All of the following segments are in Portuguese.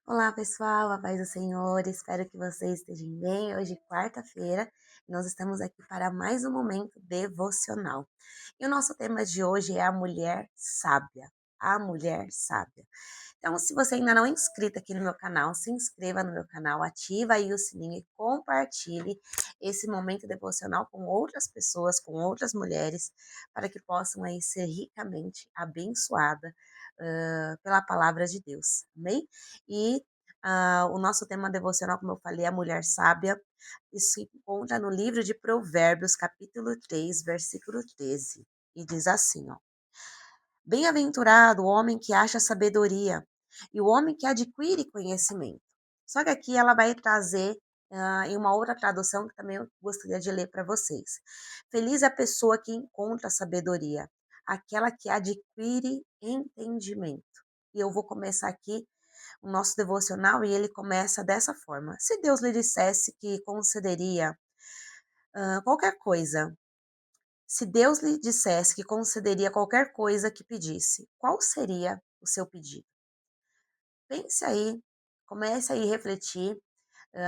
Olá pessoal, a paz do Senhor, espero que vocês estejam bem. Hoje, quarta-feira, nós estamos aqui para mais um momento devocional. E o nosso tema de hoje é a mulher sábia. A mulher sábia. Então, se você ainda não é inscrito aqui no meu canal, se inscreva no meu canal, ativa aí o sininho e compartilhe esse momento devocional com outras pessoas, com outras mulheres, para que possam aí ser ricamente abençoadas pela palavra de Deus. Amém? E o nosso tema devocional, como eu falei, é a mulher sábia. Isso se encontra no livro de Provérbios, capítulo 3, versículo 13. E diz assim, ó: Bem-aventurado o homem que acha sabedoria e o homem que adquire conhecimento. Só que aqui ela vai trazer em uma outra tradução que também eu gostaria de ler para vocês. Feliz é a pessoa que encontra sabedoria, aquela que adquire entendimento. E eu vou começar aqui o nosso devocional e ele começa dessa forma. Se Deus lhe dissesse que concederia qualquer coisa, se Deus lhe dissesse que concederia qualquer coisa que pedisse, qual seria o seu pedido? Pense aí, comece aí a refletir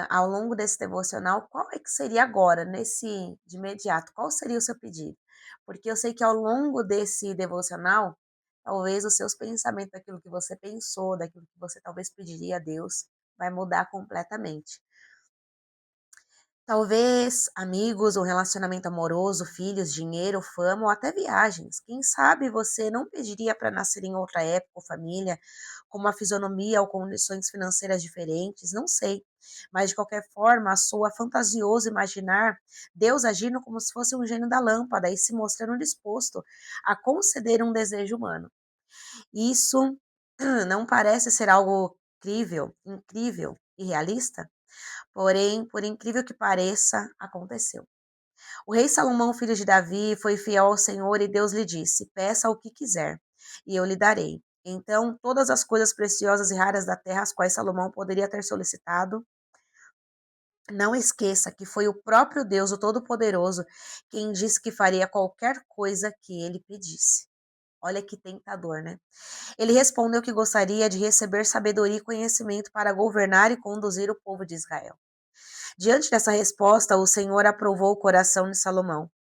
ao longo desse devocional, qual é que seria agora, nesse de imediato, qual seria o seu pedido? Porque eu sei que ao longo desse devocional, talvez os seus pensamentos, daquilo que você pensou, daquilo que você talvez pediria a Deus, vai mudar completamente. Talvez amigos, um relacionamento amoroso, filhos, dinheiro, fama ou até viagens. Quem sabe você não pediria para nascer em outra época ou família, com uma fisionomia ou condições financeiras diferentes, não sei. Mas de qualquer forma, soa fantasioso imaginar Deus agindo como se fosse um gênio da lâmpada e se mostrando disposto a conceder um desejo humano. Isso não parece ser algo incrível e realista? Porém, por incrível que pareça, aconteceu. O rei Salomão, filho de Davi, foi fiel ao Senhor e Deus lhe disse: Peça o que quiser, e eu lhe darei. Então, todas as coisas preciosas e raras da terra, as quais Salomão poderia ter solicitado, não esqueça que foi o próprio Deus, o Todo-Poderoso, quem disse que faria qualquer coisa que ele pedisse. Olha que tentador, né? Ele respondeu que gostaria de receber sabedoria e conhecimento para governar e conduzir o povo de Israel. Diante dessa resposta, o Senhor aprovou o coração de Salomão.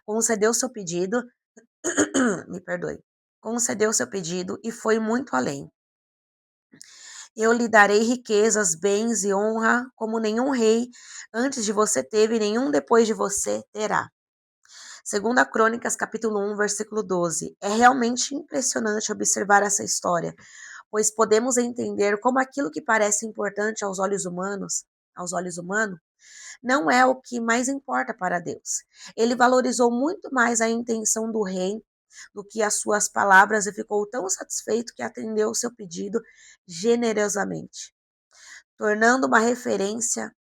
Concedeu seu pedido, me perdoe, concedeu seu pedido e foi muito além. Eu lhe darei riquezas, bens e honra, como nenhum rei antes de você teve e nenhum depois de você terá. Segunda Crônicas, capítulo 1, versículo 12. É realmente impressionante observar essa história, pois podemos entender como aquilo que parece importante aos olhos humanos, não é o que mais importa para Deus. Ele valorizou muito mais a intenção do rei do que as suas palavras e ficou tão satisfeito que atendeu o seu pedido generosamente, tornando uma referência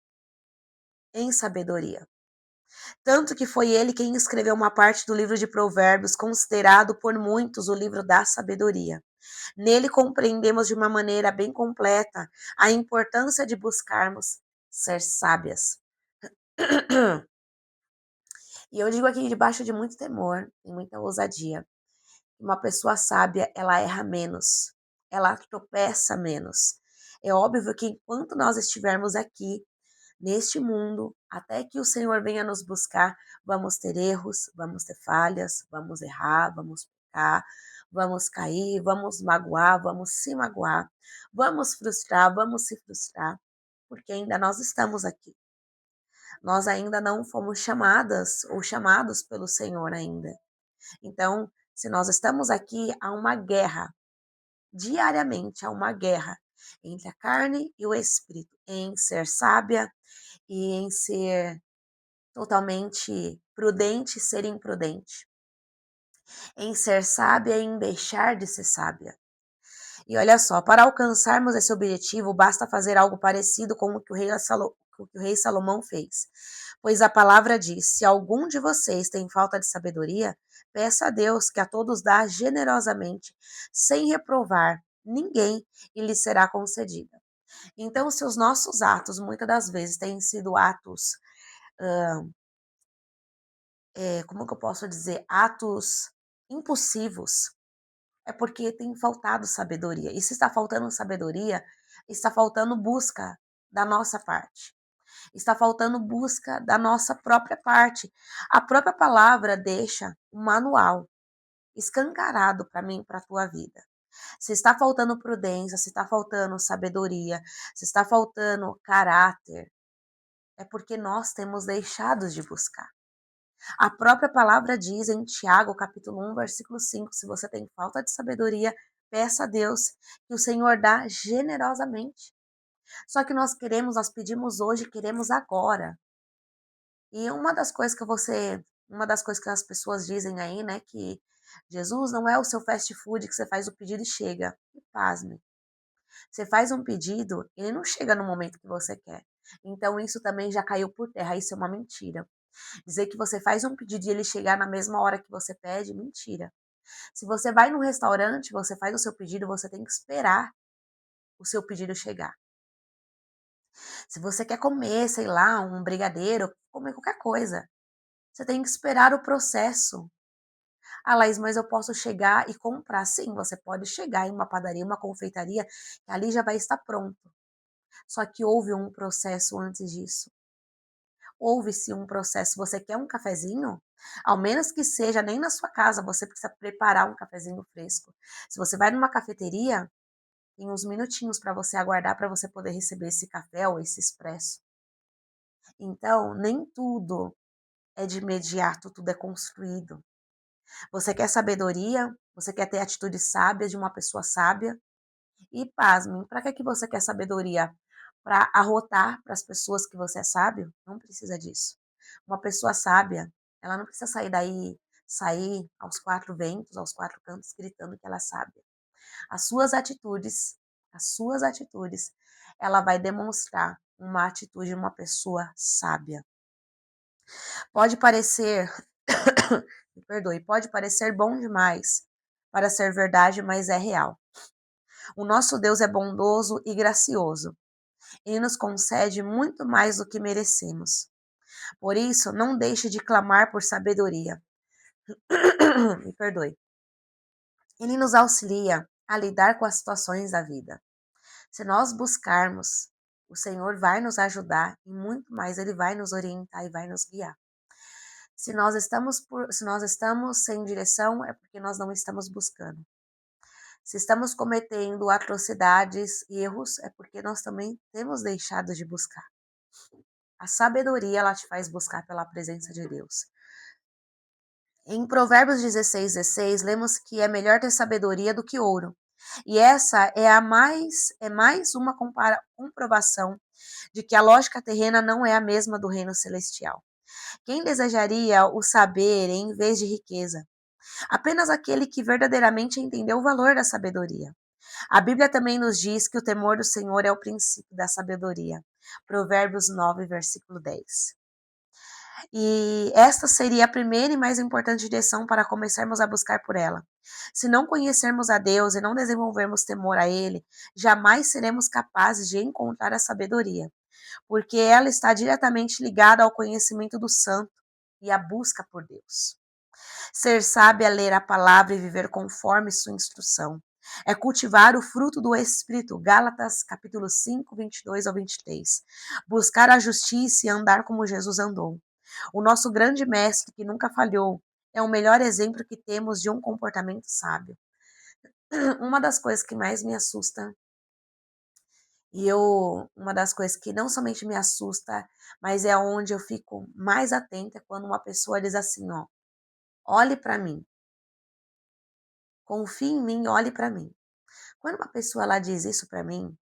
em sabedoria. Tanto que foi ele quem escreveu uma parte do livro de Provérbios, considerado por muitos o livro da sabedoria. Nele compreendemos de uma maneira bem completa a importância de buscarmos ser sábias. E eu digo aqui debaixo de muito temor e muita ousadia. Uma pessoa sábia, ela erra menos, ela tropeça menos. É óbvio que enquanto nós estivermos aqui, neste mundo, até que o Senhor venha nos buscar, vamos ter erros, vamos ter falhas, vamos errar, vamos pecar, vamos cair, vamos magoar, vamos se magoar, vamos frustrar, vamos se frustrar, porque ainda nós estamos aqui. Nós ainda não fomos chamadas ou chamados pelo Senhor ainda. Então, se nós estamos aqui, há uma guerra, diariamente há uma guerra entre a carne e o espírito, em ser sábia e em ser totalmente prudente e ser imprudente, em ser sábia e em deixar de ser sábia. E olha só, para alcançarmos esse objetivo, basta fazer algo parecido com o que o rei Salomão fez. Pois a palavra diz: se algum de vocês tem falta de sabedoria, peça a Deus que a todos dá generosamente, sem reprovar ninguém, e lhe será concedida. Então, se os nossos atos, muitas das vezes, têm sido atos, como que eu posso dizer, atos impulsivos, é porque tem faltado sabedoria. E se está faltando sabedoria, Está faltando busca da nossa parte. Está faltando busca da nossa própria parte. A própria palavra deixa um manual escancarado para mim e para a tua vida. Se está faltando prudência, se está faltando sabedoria, se está faltando caráter, é porque nós temos deixado de buscar. A própria palavra diz em Tiago, capítulo 1, versículo 5, se você tem falta de sabedoria, peça a Deus, que o Senhor dá generosamente. Só que nós pedimos hoje, queremos agora. E uma das coisas que as pessoas dizem aí, né, que Jesus não é o seu fast food que você faz o pedido e chega. E pasme, você faz um pedido, ele não chega no momento que você quer. Então isso também já caiu por terra, isso é uma mentira. Dizer que você faz um pedido e ele chegar na mesma hora que você pede, mentira. Se você vai num restaurante, você faz o seu pedido, você tem que esperar o seu pedido chegar. Se você quer comer, sei lá, um brigadeiro, comer qualquer coisa, você tem que esperar o processo. Ah, Laís, mas eu posso chegar e comprar. Sim, você pode chegar em uma padaria, uma confeitaria, que ali já vai estar pronto. Só que houve um processo antes disso. Houve-se um processo. Você quer um cafezinho? Ao menos que seja nem na sua casa, você precisa preparar um cafezinho fresco. Se você vai numa cafeteria, tem uns minutinhos para você aguardar para você poder receber esse café ou esse expresso. Então, nem tudo é de imediato, tudo é construído. Você quer sabedoria? Você quer ter atitude sábia de uma pessoa sábia? E pasmem, para que você quer sabedoria? Para arrotar para as pessoas que você é sábio? Não precisa disso. Uma pessoa sábia, ela não precisa sair aos quatro ventos, aos quatro cantos, gritando que ela é sábia. As as suas atitudes, ela vai demonstrar uma atitude de uma pessoa sábia. Pode parecer, me perdoe, pode parecer bom demais para ser verdade, mas é real. O nosso Deus é bondoso e gracioso. Ele nos concede muito mais do que merecemos. Por isso, não deixe de clamar por sabedoria. Me perdoe. Ele nos auxilia a lidar com as situações da vida. Se nós buscarmos, o Senhor vai nos ajudar e muito mais Ele vai nos orientar e vai nos guiar. Se nós estamos sem direção, é porque nós não estamos buscando. Se estamos cometendo atrocidades e erros, é porque nós também temos deixado de buscar. A sabedoria, ela te faz buscar pela presença de Deus. Em Provérbios 16:16, lemos que é melhor ter sabedoria do que ouro. E essa é mais uma comprovação de que a lógica terrena não é a mesma do reino celestial. Quem desejaria o saber em vez de riqueza? Apenas aquele que verdadeiramente entendeu o valor da sabedoria. A Bíblia também nos diz que o temor do Senhor é o princípio da sabedoria. Provérbios 9, versículo 10. E esta seria a primeira e mais importante direção para começarmos a buscar por ela. Se não conhecermos a Deus e não desenvolvermos temor a Ele, jamais seremos capazes de encontrar a sabedoria, porque ela está diretamente ligada ao conhecimento do santo e à busca por Deus. Ser sábio é ler a palavra e viver conforme sua instrução. É cultivar o fruto do Espírito. Gálatas capítulo 5, 22 ao 23. Buscar a justiça e andar como Jesus andou. O nosso grande mestre, que nunca falhou, é o melhor exemplo que temos de um comportamento sábio. Uma das coisas que mais me assusta, uma das coisas que não somente me assusta, mas é onde eu fico mais atenta, é quando uma pessoa diz assim, ó, olhe para mim, confie em mim, olhe para mim. Quando uma pessoa ela diz isso para mim,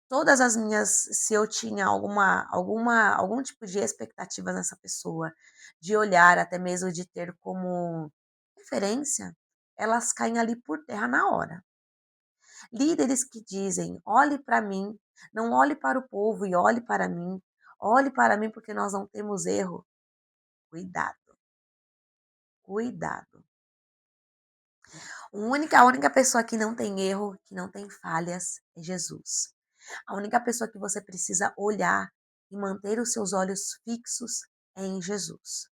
todas as minhas, se eu tinha algum tipo de expectativa nessa pessoa, de olhar, até mesmo de ter como referência, elas caem ali por terra na hora. Líderes que dizem: olhe para mim, não olhe para o povo e olhe para mim porque nós não temos erro. Cuidado, cuidado. A única pessoa que não tem erro, que não tem falhas, é Jesus. A única pessoa que você precisa olhar e manter os seus olhos fixos é em Jesus.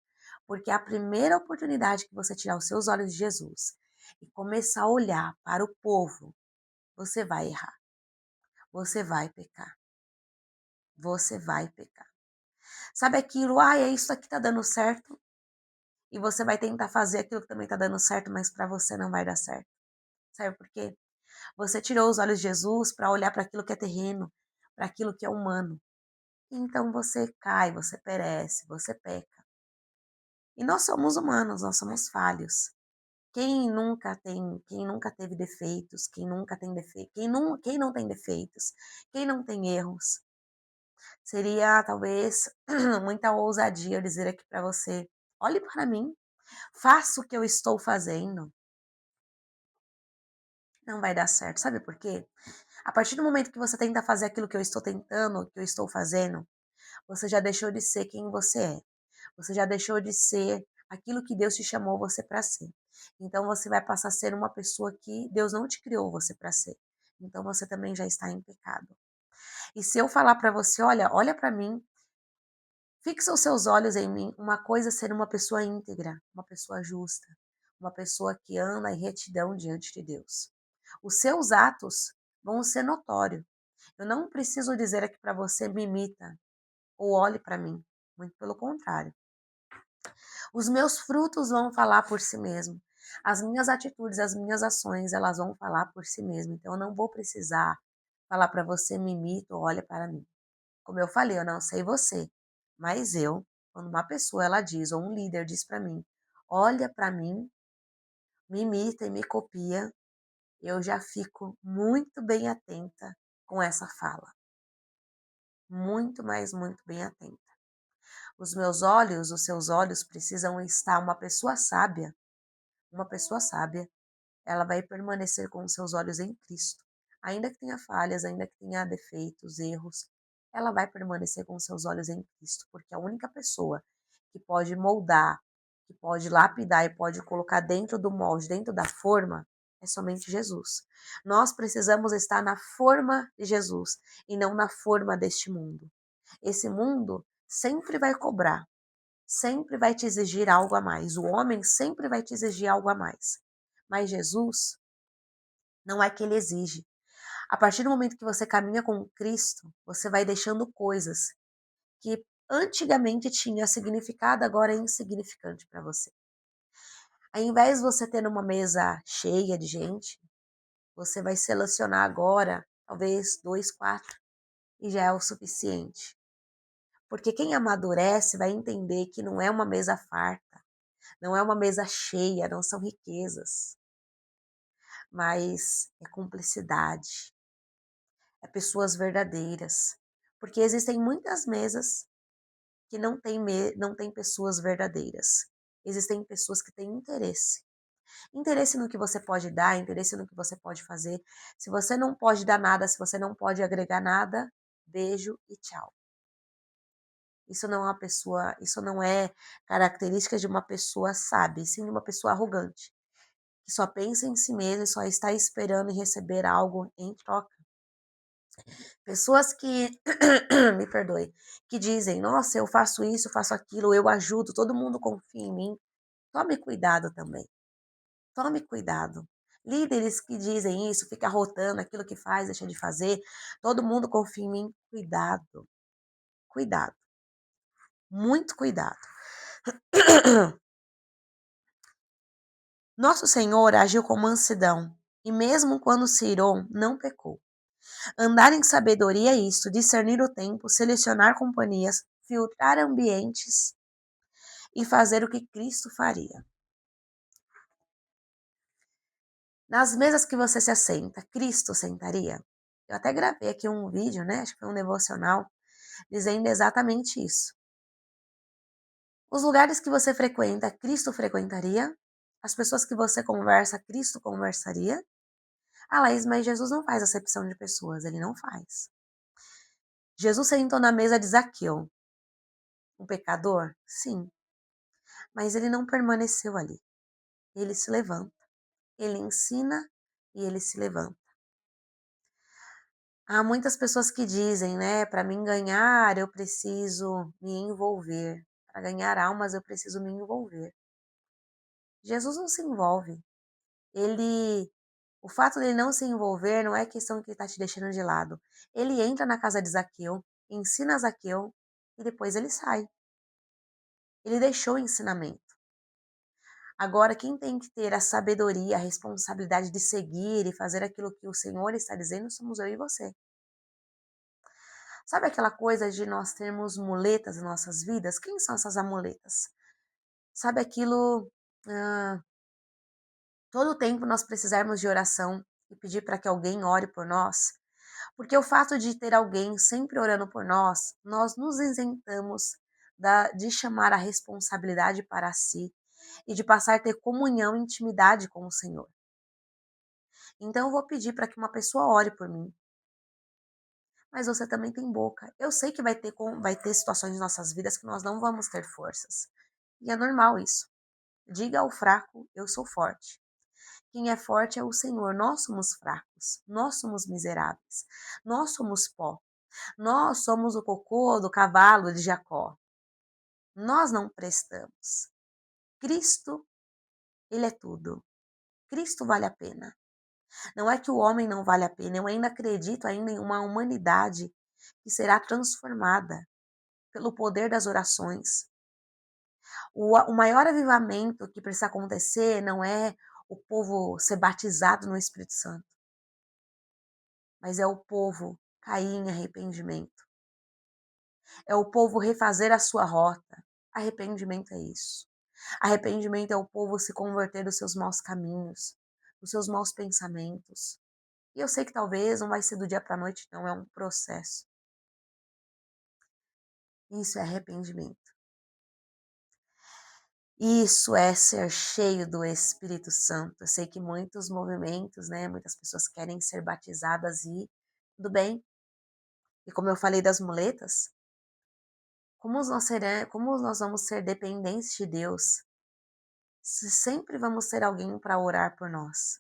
Porque a primeira oportunidade que você tirar os seus olhos de Jesus e começar a olhar para o povo, você vai errar. você vai pecar. Você vai pecar. Sabe aquilo, é isso aqui tá dando certo, e você vai tentar fazer aquilo que também tá dando certo, mas para você não vai dar certo. Sabe por quê? Você tirou os olhos de Jesus para olhar para aquilo que é terreno, para aquilo que é humano. Então você cai, você perece, você peca. E nós somos humanos, nós somos falhos. Quem nunca teve defeitos, quem nunca tem defeitos, quem não tem defeitos, quem não tem erros. Seria talvez muita ousadia eu dizer aqui para você: olhe para mim, faça o que eu estou fazendo. Não vai dar certo. Sabe por quê? A partir do momento que você tenta fazer aquilo que eu estou tentando, que eu estou fazendo, você já deixou de ser quem você é. Você já deixou de ser aquilo que Deus te chamou você para ser. Então você vai passar a ser uma pessoa que Deus não te criou você para ser. Então você também já está em pecado. E se eu falar para você, olha para mim, fixa os seus olhos em mim, uma coisa é ser uma pessoa íntegra, uma pessoa justa, uma pessoa que anda em retidão diante de Deus. Os seus atos vão ser notórios. Eu não preciso dizer aqui para você, me imita ou olhe para mim. Muito pelo contrário. Os meus frutos vão falar por si mesmo. As minhas atitudes, as minhas ações, elas vão falar por si mesmo. Então eu não vou precisar falar para você, me imita ou olha para mim. Como eu falei, eu não sei você, mas eu, quando uma pessoa ela diz, ou um líder diz para mim, olha para mim, me imita e me copia, eu já fico muito bem atenta com essa fala. Muito, mas muito bem atenta. Os meus olhos, os seus olhos precisam estar uma pessoa sábia, ela vai permanecer com os seus olhos em Cristo. Ainda que tenha falhas, ainda que tenha defeitos, erros, ela vai permanecer com os seus olhos em Cristo, porque a única pessoa que pode moldar, que pode lapidar e pode colocar dentro do molde, dentro da forma, é somente Jesus. Nós precisamos estar na forma de Jesus e não na forma deste mundo. Esse mundo sempre vai cobrar, sempre vai te exigir algo a mais. O homem sempre vai te exigir algo a mais. Mas Jesus, não é que ele exige. A partir do momento que você caminha com Cristo, você vai deixando coisas que antigamente tinha significado, agora é insignificante para você. Ao invés de você ter uma mesa cheia de gente, você vai selecionar agora, talvez dois, quatro, e já é o suficiente. Porque quem amadurece vai entender que não é uma mesa farta, não é uma mesa cheia, não são riquezas, mas é cumplicidade, é pessoas verdadeiras. Porque existem muitas mesas que não tem pessoas verdadeiras. Existem pessoas que têm interesse. Interesse no que você pode dar, interesse no que você pode fazer. Se você não pode dar nada, se você não pode agregar nada, beijo e tchau. Isso não é característica de uma pessoa sábia, sim de uma pessoa arrogante, que só pensa em si mesma e só está esperando em receber algo em troca. Pessoas que, me perdoe, que dizem, nossa, eu faço isso, eu faço aquilo, eu ajudo, todo mundo confia em mim. Tome cuidado também. Tome cuidado. Líderes que dizem isso, fica rotando aquilo que faz, deixa de fazer, todo mundo confia em mim. Cuidado, cuidado, muito cuidado. Nosso Senhor agiu com mansidão, e mesmo quando se irou, não pecou. Andar em sabedoria é isto, discernir o tempo, selecionar companhias, filtrar ambientes e fazer o que Cristo faria. Nas mesas que você se assenta, Cristo sentaria? Eu até gravei aqui um vídeo, né? Acho que foi um devocional, dizendo exatamente isso. Os lugares que você frequenta, Cristo frequentaria? As pessoas que você conversa, Cristo conversaria? Ah, Laís, mas Jesus não faz acepção de pessoas, ele não faz. Jesus sentou na mesa de Zaqueu, um pecador? Sim, mas ele não permaneceu ali. Ele se levanta, ele ensina e ele se levanta. Há muitas pessoas que dizem, né, para mim ganhar eu preciso me envolver. Para ganhar almas eu preciso me envolver. Jesus não se envolve. Ele O fato dele não se envolver não é questão que ele está te deixando de lado. Ele entra na casa de Zaqueu, ensina Zaqueu e depois ele sai. Ele deixou o ensinamento. Agora, quem tem que ter a sabedoria, a responsabilidade de seguir e fazer aquilo que o Senhor está dizendo, somos eu e você. Sabe aquela coisa de nós termos muletas em nossas vidas? Quem são essas amuletas? Sabe aquilo, ah, todo tempo nós precisarmos de oração e pedir para que alguém ore por nós? Porque o fato de ter alguém sempre orando por nós, nós nos isentamos de chamar a responsabilidade para si e de passar a ter comunhão e intimidade com o Senhor. Então eu vou pedir para que uma pessoa ore por mim. Mas você também tem boca. Eu sei que vai ter situações em nossas vidas que nós não vamos ter forças. E é normal isso. Diga ao fraco, eu sou forte. Quem é forte é o Senhor. Nós somos fracos. Nós somos miseráveis. Nós somos pó. Nós somos o cocô do cavalo de Jacó. Nós não prestamos. Cristo, ele é tudo. Cristo vale a pena. Não é que o homem não vale a pena. Eu ainda acredito ainda em uma humanidade que será transformada pelo poder das orações. O maior avivamento que precisa acontecer não é o povo ser batizado no Espírito Santo, mas é o povo cair em arrependimento. É o povo refazer a sua rota. Arrependimento é isso. Arrependimento é o povo se converter dos seus maus caminhos, dos seus maus pensamentos. E eu sei que talvez não vai ser do dia para a noite, não, é um processo. Isso é arrependimento. Isso é ser cheio do Espírito Santo. Eu sei que muitos movimentos, né, muitas pessoas querem ser batizadas e tudo bem. E como eu falei das muletas, como nós vamos ser dependentes de Deus se sempre vamos ter alguém para orar por nós?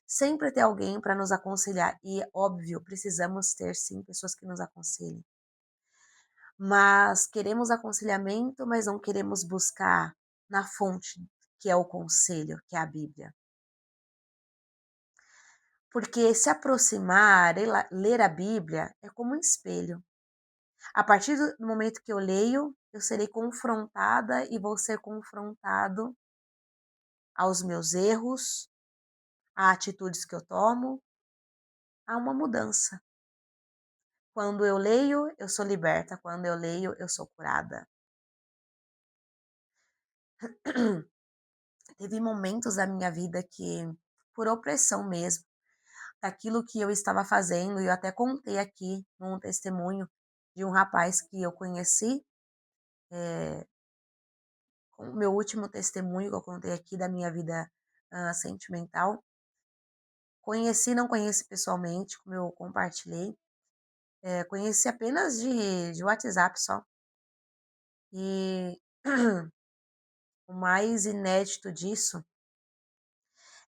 Sempre ter alguém para nos aconselhar. E, óbvio, precisamos ter sim pessoas que nos aconselhem. Mas queremos aconselhamento, mas não queremos buscar na fonte, que é o conselho, que é a Bíblia. Porque se aproximar, ler a Bíblia é como um espelho. A partir do momento que eu leio, eu serei confrontada e vou ser confrontado aos meus erros, a atitudes que eu tomo, a uma mudança. Quando eu leio, eu sou liberta. Quando eu leio, eu sou curada. Teve momentos da minha vida que, por opressão mesmo, daquilo que eu estava fazendo, e eu até contei aqui num testemunho de um rapaz que eu conheci, o meu último testemunho que eu contei aqui da minha vida sentimental. Conheci, não conheci pessoalmente, como eu compartilhei, conheci apenas de WhatsApp só. E o mais inédito disso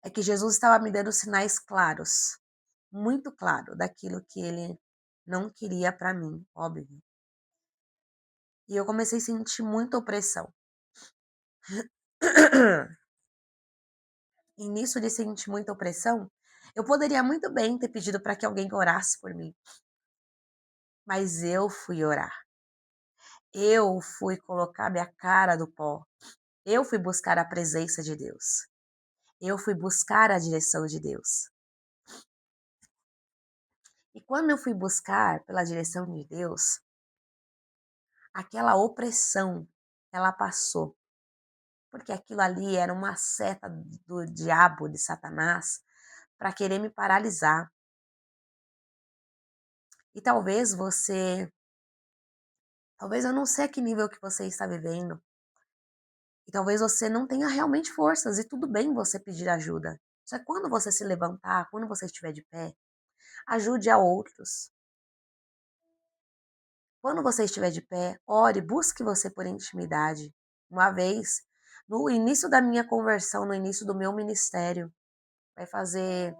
é que Jesus estava me dando sinais claros, muito claro, daquilo que ele não queria para mim, óbvio. E eu comecei a sentir muita opressão. E nisso de sentir muita opressão, eu poderia muito bem ter pedido para que alguém orasse por mim, mas eu fui orar. Eu fui colocar minha cara do pó. Eu fui buscar a presença de Deus. Eu fui buscar a direção de Deus. E quando eu fui buscar pela direção de Deus, aquela opressão, ela passou. Porque aquilo ali era uma seta do diabo, de Satanás, para querer me paralisar. E talvez eu não sei a que nível que você está vivendo, e talvez você não tenha realmente forças, e tudo bem você pedir ajuda. Só que quando você se levantar, quando você estiver de pé, ajude a outros. Quando você estiver de pé, ore, busque você por intimidade. Uma vez, no início da minha conversão, no início do meu ministério, vai fazer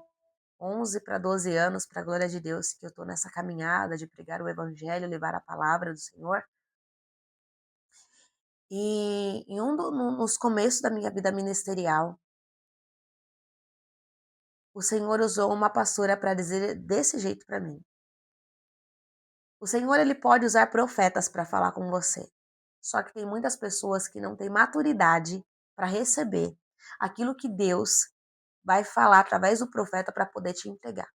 11 para 12 anos, para a glória de Deus, que eu estou nessa caminhada de pregar o evangelho, levar a palavra do Senhor. E nos começos da minha vida ministerial, O Senhor usou uma pastora para dizer desse jeito para mim: "O Senhor, ele pode usar profetas para falar com você, só que tem muitas pessoas que não têm maturidade para receber aquilo que Deus vai falar através do profeta para poder te entregar.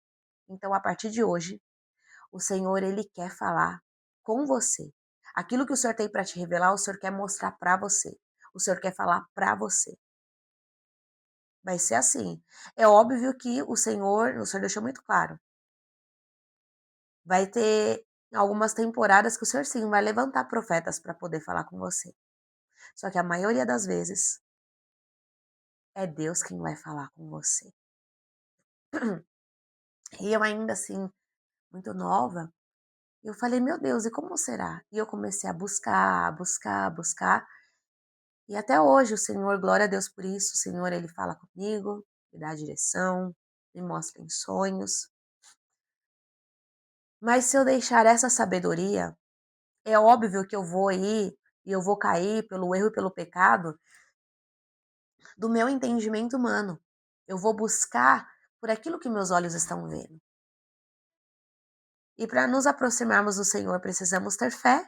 Então, a partir de hoje, o Senhor, ele quer falar com você. Aquilo que o Senhor tem para te revelar, o Senhor quer mostrar para você. O Senhor quer falar para você. Vai ser assim. É óbvio que o Senhor deixou muito claro. Vai ter algumas temporadas que o Senhor sim vai levantar profetas para poder falar com você. Só que a maioria das vezes é Deus quem vai falar com você. E eu ainda assim, muito nova, eu falei, meu Deus, e como será? E eu comecei a buscar, buscar, buscar. E até hoje o Senhor, glória a Deus por isso, o Senhor, ele fala comigo, me dá direção, me mostra em sonhos. Mas se eu deixar essa sabedoria, é óbvio que eu vou ir e eu vou cair pelo erro e pelo pecado do meu entendimento humano. Eu vou buscar por aquilo que meus olhos estão vendo. E para nos aproximarmos do Senhor, precisamos ter fé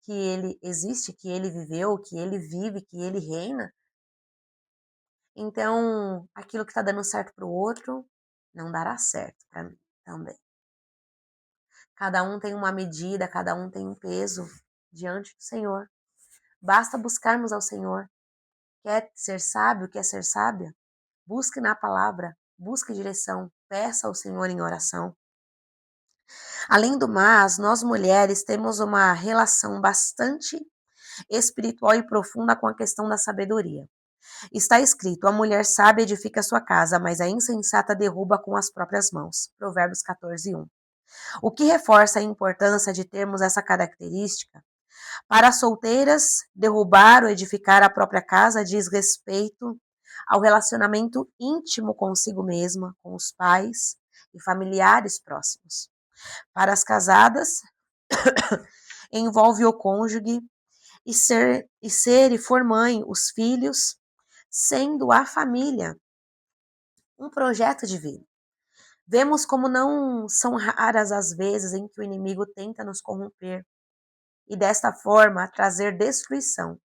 que Ele existe, que Ele viveu, que Ele vive, que Ele reina. Então, aquilo que está dando certo para o outro, não dará certo para mim também. Cada um tem uma medida, cada um tem um peso diante do Senhor. Basta buscarmos ao Senhor. Quer ser sábio, quer ser sábia? Busque na palavra, busque direção, peça ao Senhor em oração. Além do mais, nós mulheres temos uma relação bastante espiritual e profunda com a questão da sabedoria. Está escrito: a mulher sábia edifica sua casa, mas a insensata derruba com as próprias mãos. Provérbios 14:1. O que reforça a importância de termos essa característica. Para as solteiras, derrubar ou edificar a própria casa diz respeito ao relacionamento íntimo consigo mesma, com os pais e familiares próximos. Para as casadas, envolve o cônjuge e for mãe, os filhos, sendo a família um projeto de vida. Vemos como não são raras as vezes em que o inimigo tenta nos corromper e desta forma trazer destruição.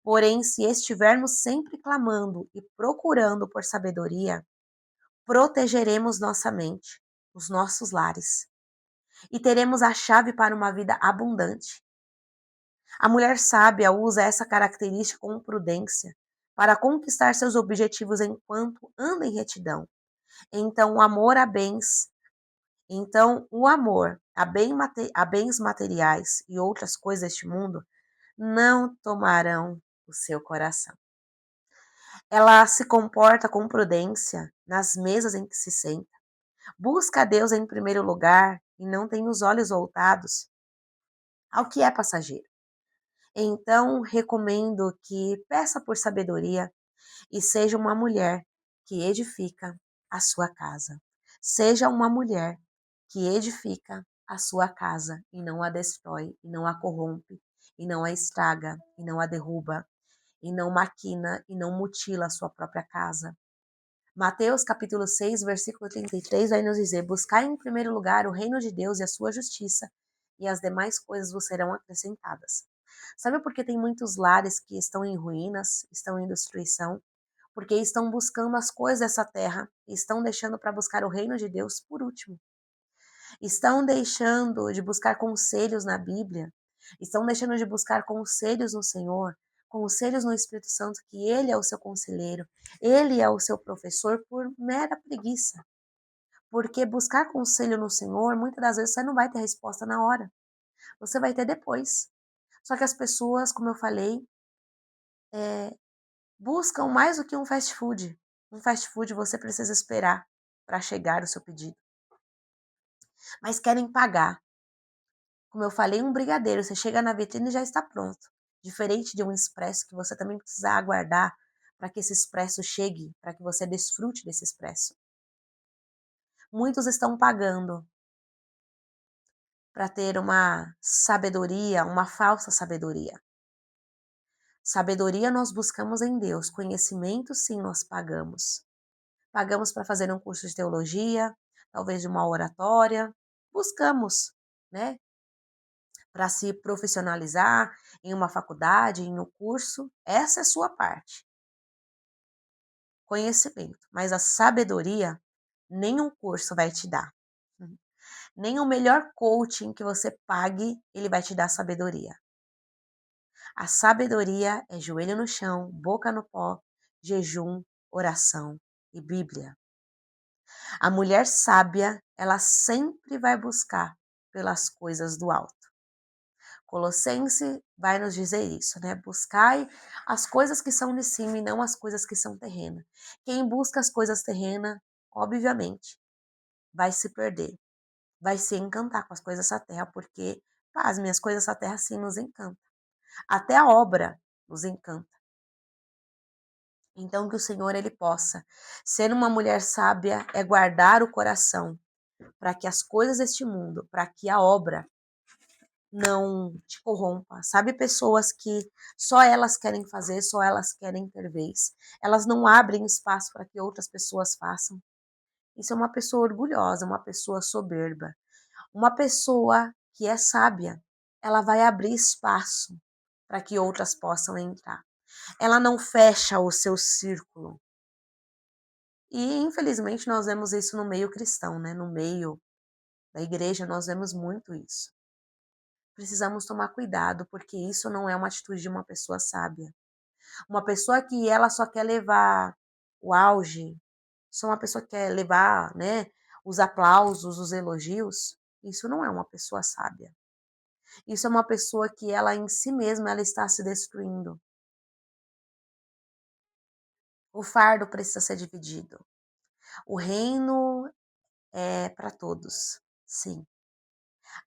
Porém, se estivermos sempre clamando e procurando por sabedoria, protegeremos nossa mente, os nossos lares, e teremos a chave para uma vida abundante. A mulher sábia usa essa característica com prudência para conquistar seus objetivos enquanto anda em retidão. Então, o amor a bens, a bens materiais e outras coisas deste mundo não tomarão o seu coração. Ela se comporta com prudência nas mesas em que se senta. Busca a Deus em primeiro lugar e não tem os olhos voltados ao que é passageiro. Então, recomendo que peça por sabedoria e seja uma mulher que edifica a sua casa. Seja uma mulher que edifica a sua casa e não a destrói, e não a corrompe, e não a estraga, e não a derruba, e não maquina e não mutila a sua própria casa. Mateus capítulo 6, versículo 33 vai nos dizer: buscai em primeiro lugar o reino de Deus e a sua justiça, e as demais coisas vos serão acrescentadas. Sabe por que tem muitos lares que estão em ruínas, estão em destruição? Porque estão buscando as coisas dessa terra e estão deixando para buscar o reino de Deus por último. Estão deixando de buscar conselhos na Bíblia, estão deixando de buscar conselhos no Senhor, conselhos no Espírito Santo, que Ele é o seu conselheiro, Ele é o seu professor, por mera preguiça. Porque buscar conselho no Senhor, muitas das vezes você não vai ter resposta na hora, você vai ter depois. Só que as pessoas, como eu falei, buscam mais do que um fast food. Um fast food você precisa esperar para chegar o seu pedido, mas querem pagar. Como eu falei, um brigadeiro, você chega na vitrine e já está pronto. Diferente de um expresso que você também precisa aguardar para que esse expresso chegue, para que você desfrute desse expresso. Muitos estão pagando para ter uma sabedoria, uma falsa sabedoria. Sabedoria nós buscamos em Deus, conhecimento sim nós pagamos, pagamos para fazer um curso de teologia, talvez de uma oratória, buscamos, né, para se profissionalizar em uma faculdade, em um curso, essa é a sua parte, conhecimento, mas a sabedoria nenhum curso vai te dar. Uhum. Nem o melhor coaching que você pague, ele vai te dar sabedoria. A sabedoria é joelho no chão, boca no pó, jejum, oração e Bíblia. A mulher sábia, ela sempre vai buscar pelas coisas do alto. Colossense vai nos dizer isso, né? Buscai as coisas que são de cima e não as coisas que são terrenas. Quem busca as coisas terrenas, obviamente, vai se perder, vai se encantar com as coisas da terra, porque as minhas coisas da terra sim nos encantam. Até a obra nos encanta. Então que o Senhor ele possa ser uma mulher sábia é guardar o coração para que as coisas deste mundo, para que a obra não te corrompa. Sabe, pessoas que só elas querem fazer, só elas querem ter vez. Elas não abrem espaço para que outras pessoas façam. Isso é uma pessoa orgulhosa, uma pessoa soberba. Uma pessoa que é sábia, ela vai abrir espaço para que outras possam entrar. Ela não fecha o seu círculo. E infelizmente nós vemos isso no meio cristão, né? No meio da igreja nós vemos muito isso. Precisamos tomar cuidado, porque isso não é uma atitude de uma pessoa sábia. Uma pessoa que ela só quer levar o auge, só uma pessoa que quer levar, né, os aplausos, os elogios, isso não é uma pessoa sábia. Isso é uma pessoa que ela em si mesma ela está se destruindo. O fardo precisa ser dividido. O reino é para todos, sim.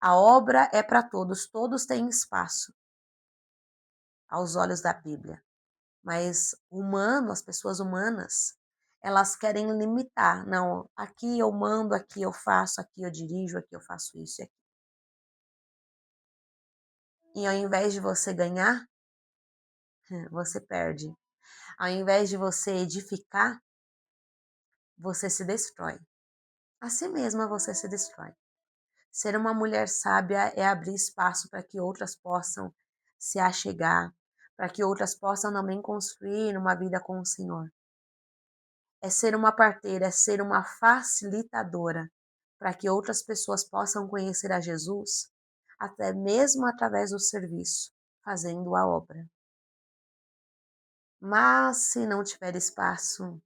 A obra é para todos, todos têm espaço aos olhos da Bíblia. Mas humano, as pessoas humanas, elas querem limitar. Não, aqui eu mando, aqui eu faço, aqui eu dirijo, aqui eu faço isso e aquilo. E ao invés de você ganhar, você perde. Ao invés de você edificar, você se destrói. A si mesma você se destrói. Ser uma mulher sábia é abrir espaço para que outras possam se achegar, para que outras possam também construir uma vida com o Senhor. É ser uma parteira, é ser uma facilitadora para que outras pessoas possam conhecer a Jesus, até mesmo através do serviço, fazendo a obra. Mas se não tiver espaço,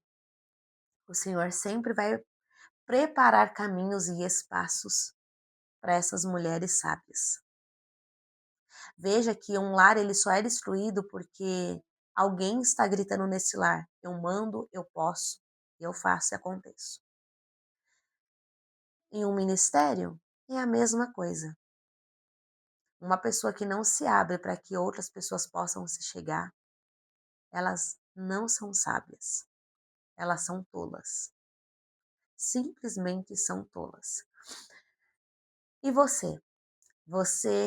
o Senhor sempre vai preparar caminhos e espaços para essas mulheres sábias. Veja que um lar ele só é destruído porque alguém está gritando nesse lar: eu mando, eu posso, eu faço e aconteço. Em um ministério é a mesma coisa. Uma pessoa que não se abre para que outras pessoas possam se chegar, elas não são sábias, elas são tolas. Simplesmente são tolas. E você?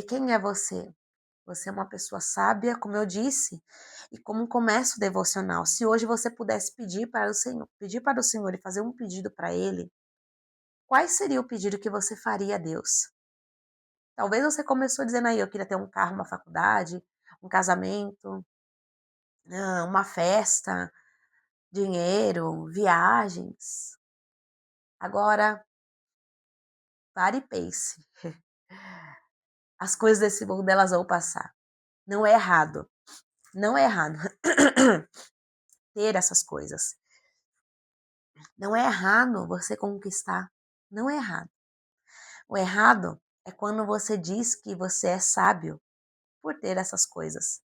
Quem é você? Você é uma pessoa sábia, como eu disse, e como começa o devocional. Se hoje você pudesse pedir para o Senhor e fazer um pedido para Ele, qual seria o pedido que você faria a Deus? Talvez você começou dizendo aí, eu queria ter um carro, uma faculdade, um casamento, uma festa, dinheiro, viagens. Agora, pare e pense. As coisas desse mundo, elas vão passar. Não é errado. Não é errado ter essas coisas. Não é errado você conquistar. Não é errado. O errado é quando você diz que você é sábio por ter essas coisas.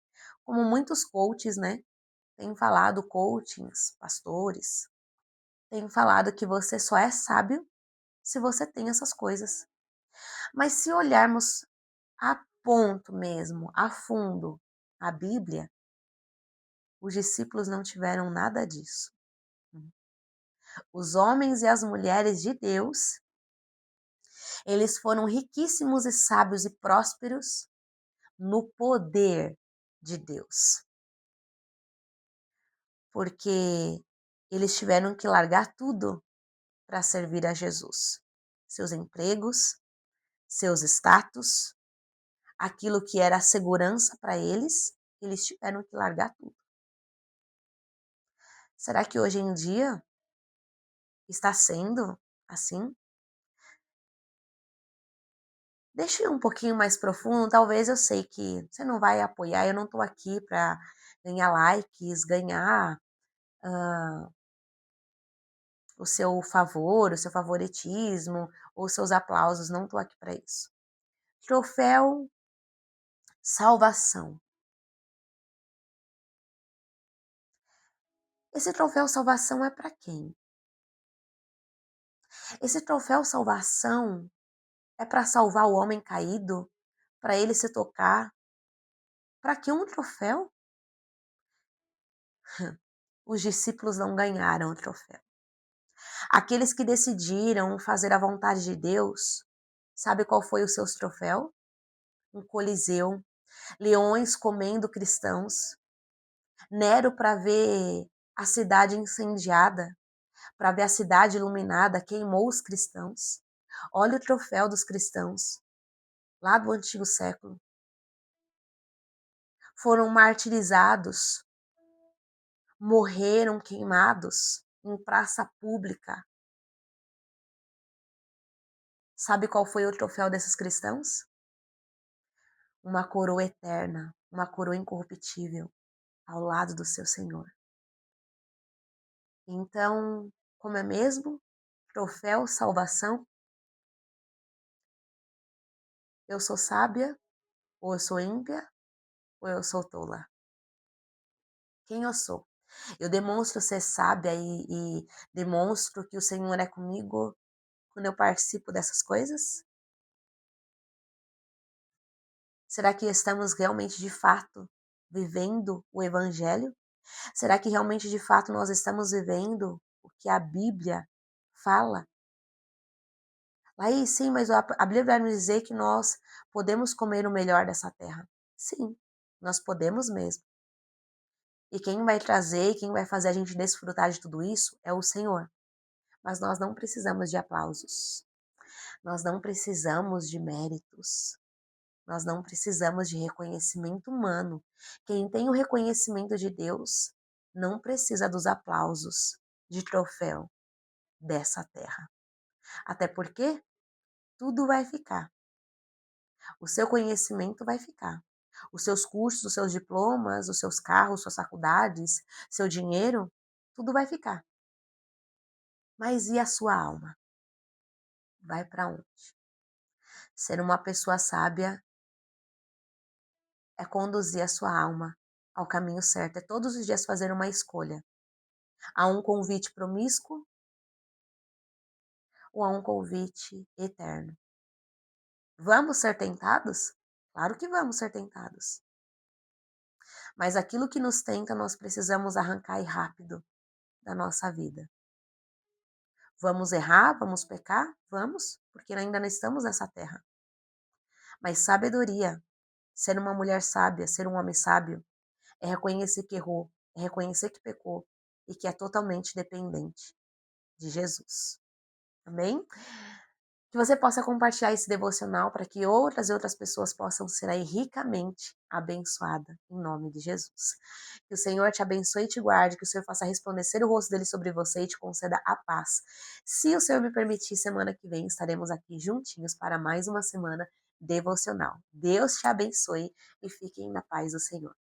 Como muitos coaches, né? Têm falado, coachings, pastores, têm falado que você só é sábio se você tem essas coisas. Mas se olharmos a ponto mesmo, a fundo, a Bíblia, os discípulos não tiveram nada disso. Os homens e as mulheres de Deus, eles foram riquíssimos e sábios e prósperos no poder de Deus. Porque Eles tiveram que largar tudo para servir a Jesus. Seus empregos, seus status, aquilo que era a segurança para eles, eles tiveram que largar tudo. Será que hoje em dia está sendo assim? Deixa eu ir um pouquinho mais profundo, talvez eu sei que você não vai apoiar, eu não estou aqui para ganhar likes, ganhar o seu favor, o seu favoritismo ou seus aplausos, não estou aqui para isso. Troféu salvação. Esse troféu salvação é para quem? Esse troféu salvação é para salvar o homem caído, para ele se tocar. Para que um troféu? Os discípulos não ganharam o troféu. Aqueles que decidiram fazer a vontade de Deus, sabe qual foi o seu troféu? Um coliseu, leões comendo cristãos, Nero para ver a cidade incendiada, para ver a cidade iluminada, queimou os cristãos. Olha o troféu dos cristãos, lá do antigo século. Foram martirizados, morreram queimados em praça pública. Sabe qual foi o troféu desses cristãos? Uma coroa eterna, uma coroa incorruptível ao lado do seu Senhor. Então, como é mesmo? Troféu salvação? Eu sou sábia, ou eu sou ímpia, ou eu sou tola? Quem eu sou? Eu demonstro ser sábia e demonstro que o Senhor é comigo quando eu participo dessas coisas? Será que estamos realmente de fato vivendo o Evangelho? Será que realmente de fato nós estamos vivendo o que a Bíblia fala? Aí sim, mas a Bíblia vai nos dizer que nós podemos comer o melhor dessa terra. Sim, nós podemos mesmo. E quem vai trazer e quem vai fazer a gente desfrutar de tudo isso é o Senhor. Mas nós não precisamos de aplausos. Nós não precisamos de méritos. Nós não precisamos de reconhecimento humano. Quem tem o reconhecimento de Deus não precisa dos aplausos de troféu dessa terra. Até porque tudo vai ficar. O seu conhecimento vai ficar. Os seus cursos, os seus diplomas, os seus carros, suas faculdades, seu dinheiro, tudo vai ficar. Mas e a sua alma? Vai para onde? Ser uma pessoa sábia é conduzir a sua alma ao caminho certo, é todos os dias fazer uma escolha. Há um convite promíscuo ou há um convite eterno? Vamos ser tentados? Claro que vamos ser tentados. Mas aquilo que nos tenta, nós precisamos arrancar e rápido da nossa vida. Vamos errar? Vamos pecar? Vamos, porque ainda não estamos nessa terra. Mas sabedoria, ser uma mulher sábia, ser um homem sábio, é reconhecer que errou, é reconhecer que pecou e que é totalmente dependente de Jesus. Amém? Que você possa compartilhar esse devocional para que outras e outras pessoas possam ser aí ricamente abençoadas, em nome de Jesus. Que o Senhor te abençoe e te guarde, que o Senhor faça resplandecer o rosto dele sobre você e te conceda a paz. Se o Senhor me permitir, semana que vem estaremos aqui juntinhos para mais uma semana devocional. Deus te abençoe e fiquem na paz do Senhor.